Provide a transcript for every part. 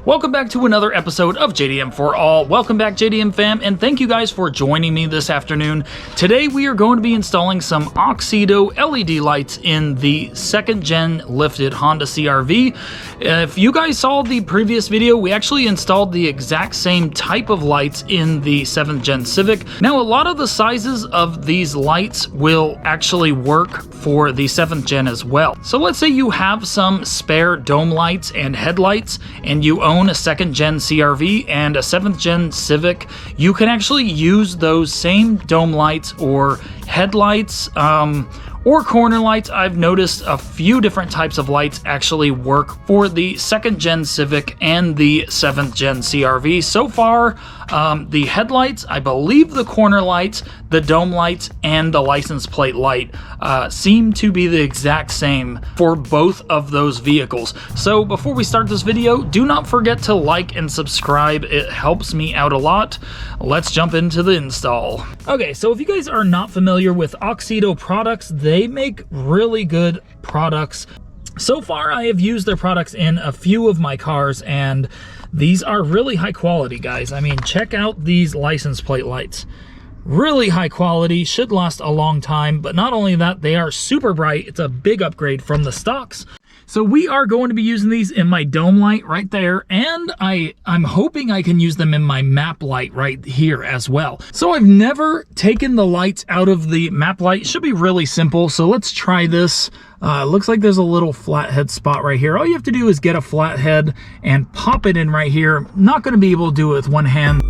Welcome back to another episode of JDM for All. Welcome back, JDM fam, and thank you guys for joining me this afternoon. Today we are going to be installing some Oxido LED lights in the second gen lifted Honda CRV. If you guys saw the previous video, we actually installed the exact same type of lights in the 7th gen Civic. Now, a lot of the sizes of these lights will actually work for the 7th gen as well. So let's say you have some spare dome lights and headlights, and you own a 2nd gen CRV and a 7th gen Civic. You can actually use those same dome lights or headlights or corner lights. I've noticed a few different types of lights actually work for the 2nd gen Civic and the 7th gen CRV. So far, the headlights, I believe the corner lights, the dome lights, and the license plate light seem to be the exact same for both of those vehicles. So before we start this video, do not forget to like and subscribe. It helps me out a lot. Let's jump into the install. Okay, so if you guys are not familiar with Oxido products, they make really good products. So far, I have used their products in a few of my cars, and these are really high quality, guys. I mean, check out these license plate lights. Really high quality, should last a long time, but not only that, they are super bright. It's a big upgrade from the stocks. So we are going to be using these in my dome light right there, and I'm hoping I can use them in my map light right here as well. So I've never taken the lights out of the map light. It should be really simple, so let's try this. Looks like there's a little flathead spot right here. All you have to do is get a flathead and pop it in right here. Not going to be able to do it with one hand.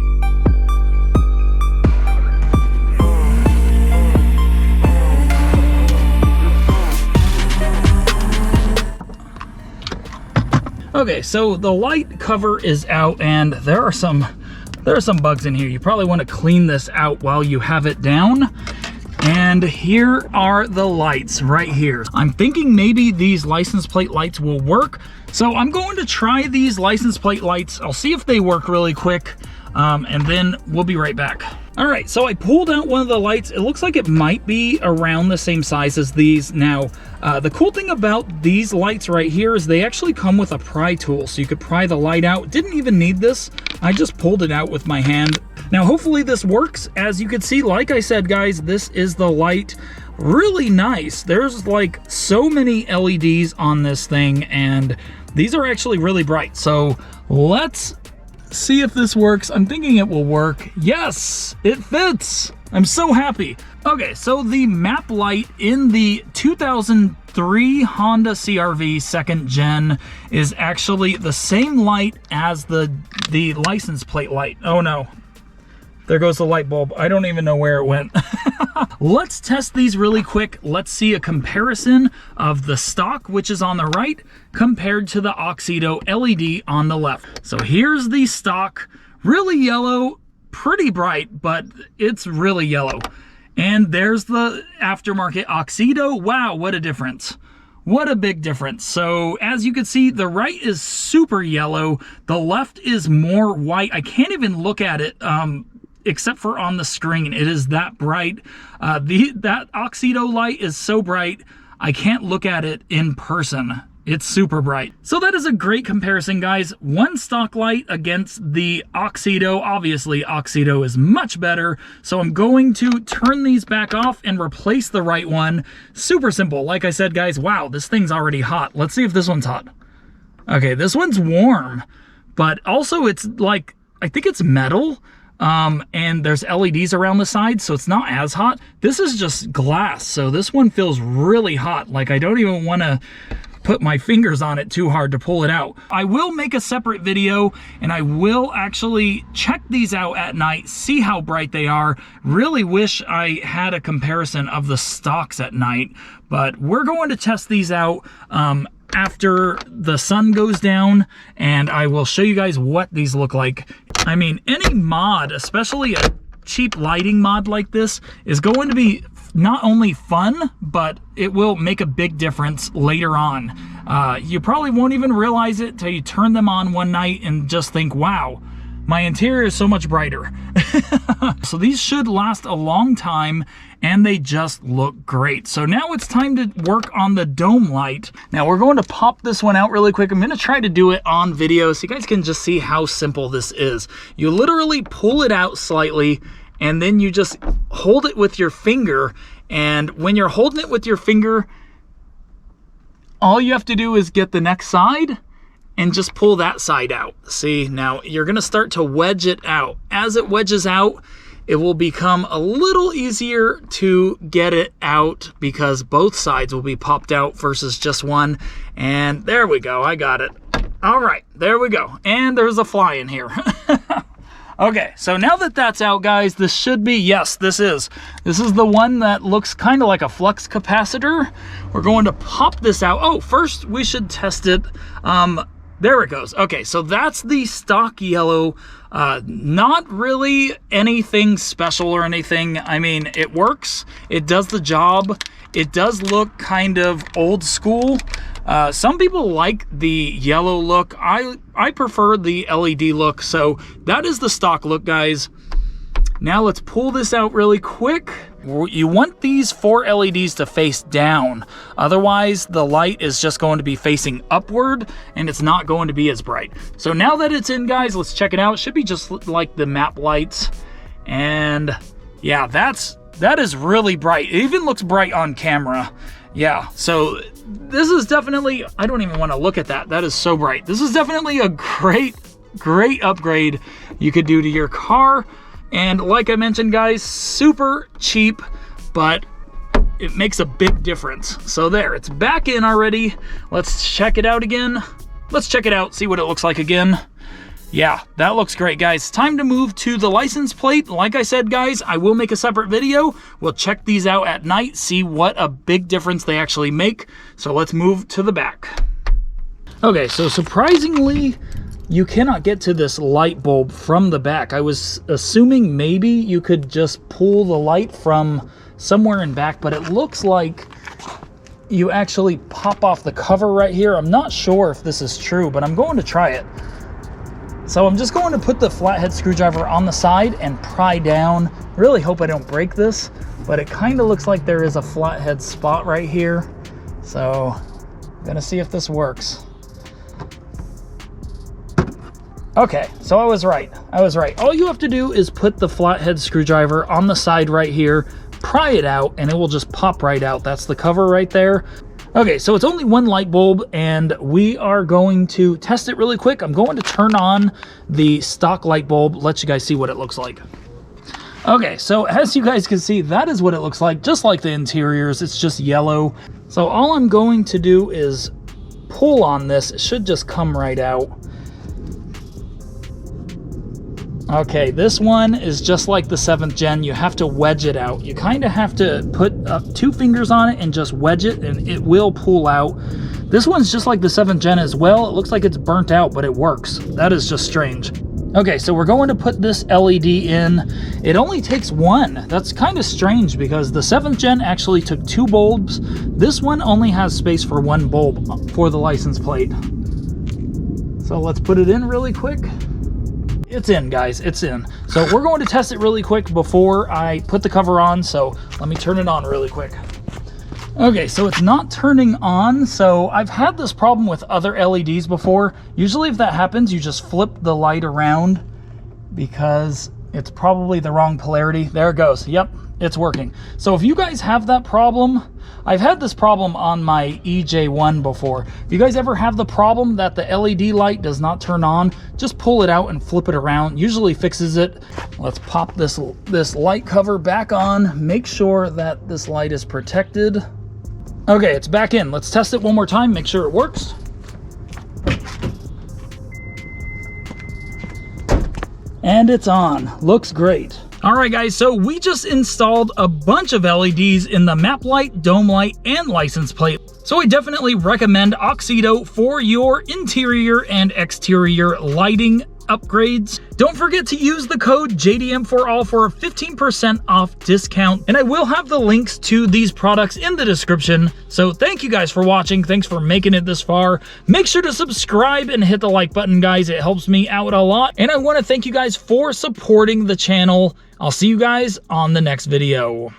Okay, so the light cover is out, and there are some bugs in here. You probably want to clean this out while you have it down. And here are the lights right here. I'm thinking maybe these license plate lights will work. So I'm going to try these license plate lights. I'll see if they work really quick, and then we'll be right back. All right, so I pulled out one of the lights. It looks like it might be around the same size as these. Now, the cool thing about these lights right here is they actually come with a pry tool, so you could pry the light out. Didn't even need this. I just pulled it out with my hand. Now, hopefully this works. As you can see, like I said, guys, this is the light. Really nice. There's like so many LEDs on this thing, and these are actually really bright. So let's see if this works. I'm thinking it will work. Yes, it fits. I'm so happy. Okay, so the map light in the 2003 Honda CRV 2nd gen is actually the same light as the license plate light. Oh no, there goes the light bulb. I don't even know where it went. Let's test these really quick. Let's see a comparison of the stock, which is on the right, compared to the Oxido LED on the left. So here's the stock, really yellow, pretty bright, but it's really yellow. And there's the aftermarket Oxido. Wow, what a difference. What a big difference. So as you can see, the right is super yellow. The left is more white. I can't even look at it except for on the screen. It is that bright. That Oxido light is so bright, I can't look at it in person. It's super bright. So that is a great comparison, guys. One stock light against the Oxido. Obviously, Oxido is much better. So I'm going to turn these back off and replace the right one. Super simple. Like I said, guys, wow, this thing's already hot. Let's see if this one's hot. Okay, this one's warm, but also it's like, I think it's metal. And there's LEDs around the side, so it's not as hot. This is just glass, so this one feels really hot. Like, I don't even want to put my fingers on it too hard to pull it out. I will make a separate video, and I will actually check these out at night, see how bright they are. Really wish I had a comparison of the stocks at night, but we're going to test these out after the sun goes down, and I will show you guys what these look like. I mean, any mod, especially a cheap lighting mod like this, is going to be not only fun, but it will make a big difference later on. You probably won't even realize it till you turn them on one night and just think, wow, my interior is so much brighter. So these should last a long time, and they just look great. So now it's time to work on the dome light. Now we're going to pop this one out really quick. I'm going to try to do it on video so you guys can just see how simple this is. You literally pull it out slightly, and then you just hold it with your finger. And when you're holding it with your finger, all you have to do is get the next side and just pull that side out. See, now you're gonna start to wedge it out. As it wedges out, it will become a little easier to get it out because both sides will be popped out versus just one. And there we go, I got it. All right, there we go. And there's a fly in here. Okay, so now that that's out, guys, this should be, yes, this is the one that looks kind of like a flux capacitor. We're going to pop this out. Oh, first we should test it. There it goes. Okay, so that's the stock yellow. Not really anything special or anything. I mean, it works. It does the job. It does look kind of old school. Some people like the yellow look. I prefer the LED look. So that is the stock look, guys. Now let's pull this out really quick. You want these 4 LEDs to face down. Otherwise, the light is just going to be facing upward and it's not going to be as bright. So now that it's in, guys, let's check it out. It should be just like the map lights. And yeah, that is really bright. It even looks bright on camera. Yeah, so this is definitely, I don't even want to look at that. That is so bright. This is definitely a great upgrade you could do to your car. And like I mentioned, guys, super cheap, but it makes a big difference. So there, it's back in already. Let's check it out again. Let's check it out, see what it looks like again. Yeah, that looks great, guys. Time to move to the license plate. Like I said, guys, I will make a separate video. We'll check these out at night, see what a big difference they actually make. So let's move to the back. Okay, so surprisingly, you cannot get to this light bulb from the back. I was assuming maybe you could just pull the light from somewhere in back, but it looks like you actually pop off the cover right here. I'm not sure if this is true, but I'm going to try it. So I'm just going to put the flathead screwdriver on the side and pry down. Really hope I don't break this, but it kind of looks like there is a flathead spot right here. So I'm gonna see if this works. Okay, so I was right. All you have to do is put the flathead screwdriver on the side right here, pry it out, and it will just pop right out. That's the cover right there. Okay, so it's only one light bulb, and we are going to test it really quick. I'm going to turn on the stock light bulb, let you guys see what it looks like. Okay, so as you guys can see, that is what it looks like, just like the interiors. It's just yellow. So all I'm going to do is pull on this. It should just come right out. Okay, this one is just like the 7th gen. You have to wedge it out. You kind of have to put 2 fingers on it and just wedge it, and it will pull out. This one's just like the 7th gen as well. It looks like it's burnt out, but it works. That is just strange. Okay, so we're going to put this LED in. It only takes 1. That's kind of strange because the 7th gen actually took 2 bulbs. This one only has space for 1 bulb for the license plate. So let's put it in really quick. It's in, guys, it's in. So we're going to test it really quick before I put the cover on. So let me turn it on really quick. Okay, so it's not turning on. So I've had this problem with other LEDs before. Usually if that happens, you just flip the light around because it's probably the wrong polarity. There it goes. Yep, it's working. So if you guys have that problem, I've had this problem on my EJ1 before. If you guys ever have the problem that the LED light does not turn on, just pull it out and flip it around. Usually fixes it. Let's pop this light cover back on. Make sure that this light is protected. Okay, it's back in. Let's test it one more time, make sure it works. And it's on. Looks great. All right, guys, so we just installed a bunch of LEDs in the map light, dome light, and license plate. So I definitely recommend Oxedo for your interior and exterior lighting upgrades. Don't forget to use the code JDM4ALL for a 15% off discount. And I will have the links to these products in the description. So thank you guys for watching. Thanks for making it this far. Make sure to subscribe and hit the like button, guys. It helps me out a lot. And I want to thank you guys for supporting the channel. I'll see you guys on the next video.